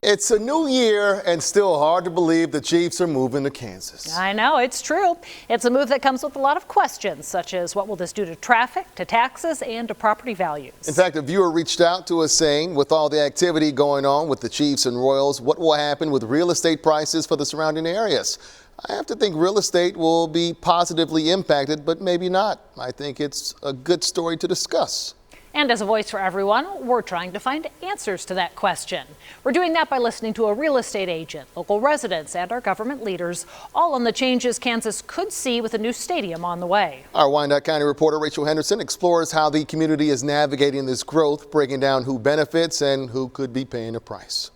It's a new year and still hard to believe the Chiefs are moving to Kansas. I know, it's true. It's a move that comes with a lot of questions, such as what will this do to traffic, to taxes, and to property values. In fact, a viewer reached out to us saying, with all the activity going on with the Chiefs and Royals, what will happen with real estate prices for the surrounding areas? I have to think real estate will be positively impacted, but maybe not. I think it's a good story to discuss. And as a voice for everyone, we're trying to find answers to that question. We're doing that by listening to a real estate agent, local residents, and our government leaders, all on the changes Kansas could see with a new stadium on the way. Our Wyandotte County reporter Rachel Henderson explores how the community is navigating this growth, breaking down who benefits and who could be paying a price.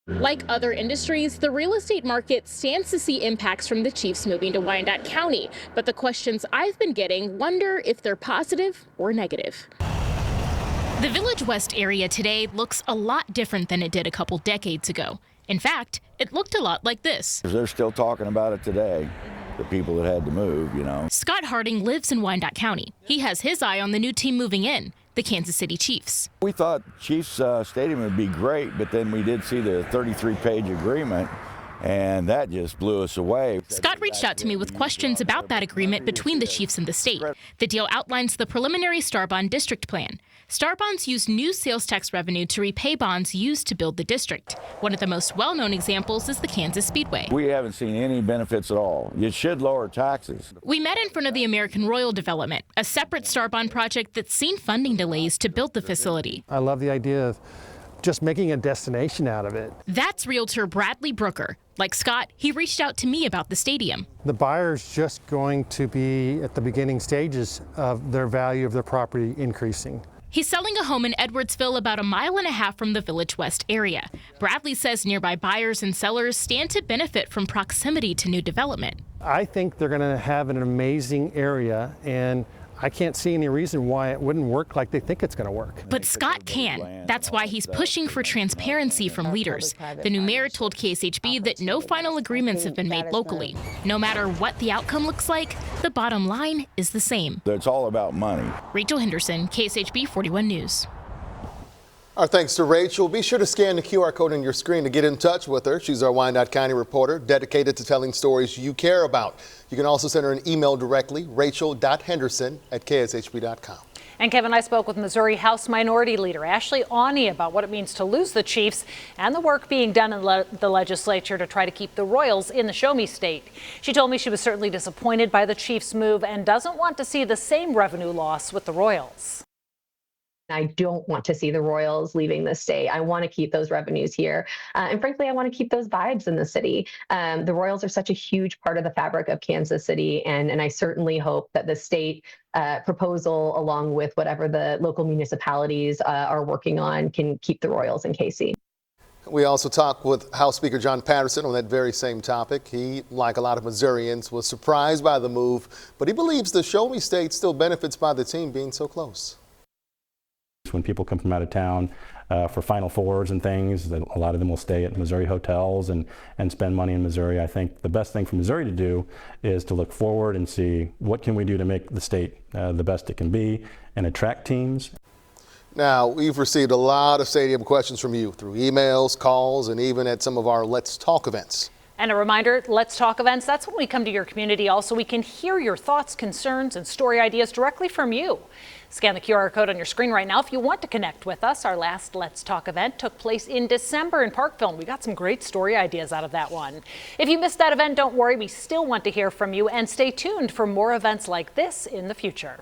Like other industries, the real estate market stands to see impacts from the Chiefs moving to Wyandotte County. But the questions I've been getting wonder if they're positive or negative. The Village West area today looks a lot different than it did a couple decades ago. In fact, it looked a lot like this. They're still talking about it today, the people that had to move, you know. Scott Harding lives in Wyandotte County. He has his eye on the new team moving in, the Kansas City Chiefs. We thought Chiefs Stadium would be great, but then we did see the 33-page agreement, and that just blew us away. Scott reached out to me with questions about that agreement between the Chiefs and the state. The deal outlines the preliminary Star Bond District Plan. Star Bonds use new sales tax revenue to repay bonds used to build the district. One of the most well-known examples is the Kansas Speedway. We haven't seen any benefits at all. It should lower taxes. We met in front of the American Royal development, a separate Star Bond project that's seen funding delays to build the facility. I love the idea of just making a destination out of it. That's realtor Bradley Brooker. Like Scott, he reached out to me about the stadium. The buyer's just going to be at the beginning stages of their value of their property increasing. He's selling a home in Edwardsville about 1.5 miles from the Village West area. Bradley says nearby buyers and sellers stand to benefit from proximity to new development. I think they're going to have an amazing area, and I can't see any reason why it wouldn't work like they think it's going to work. But Scott can. That's why he's pushing for transparency from leaders. The new mayor told KSHB that no final agreements have been made locally. No matter what the outcome looks like, the bottom line is the same. It's all about money. Rachel Henderson, KSHB 41 News. Our thanks to Rachel. Be sure to scan the QR code on your screen to get in touch with her. She's our Wyandotte County reporter, dedicated to telling stories you care about. You can also send her an email directly, rachel.henderson@kshb.com. And Kevin, I spoke with Missouri House Minority Leader Ashley Awney about what it means to lose the Chiefs and the work being done in the legislature to try to keep the Royals in the Show Me State. She told me she was certainly disappointed by the Chiefs' move and doesn't want to see the same revenue loss with the Royals. I don't want to see the Royals leaving the state. I want to keep those revenues here. And frankly, I want to keep those vibes in the city. The Royals are such a huge part of the fabric of Kansas City. And I certainly hope that the state proposal, along with whatever the local municipalities are working on, can keep the Royals in KC. We also talked with House Speaker John Patterson on that very same topic. He, like a lot of Missourians, was surprised by the move, but he believes the Show Me State still benefits by the team being so close. When people come from out of town for Final Fours and things, a lot of them will stay at Missouri hotels and spend money in Missouri. I think the best thing for Missouri to do is to look forward and see what can we do to make the state the best it can be and attract teams. Now, we've received a lot of stadium questions from you through emails, calls, and even at some of our Let's Talk events. And a reminder, Let's Talk events, that's when we come to your community. Also, we can hear your thoughts, concerns, and story ideas directly from you. Scan the QR code on your screen right now if you want to connect with us. Our last Let's Talk event took place in December in Parkville. We got some great story ideas out of that one. If you missed that event, don't worry. We still want to hear from you, and stay tuned for more events like this in the future.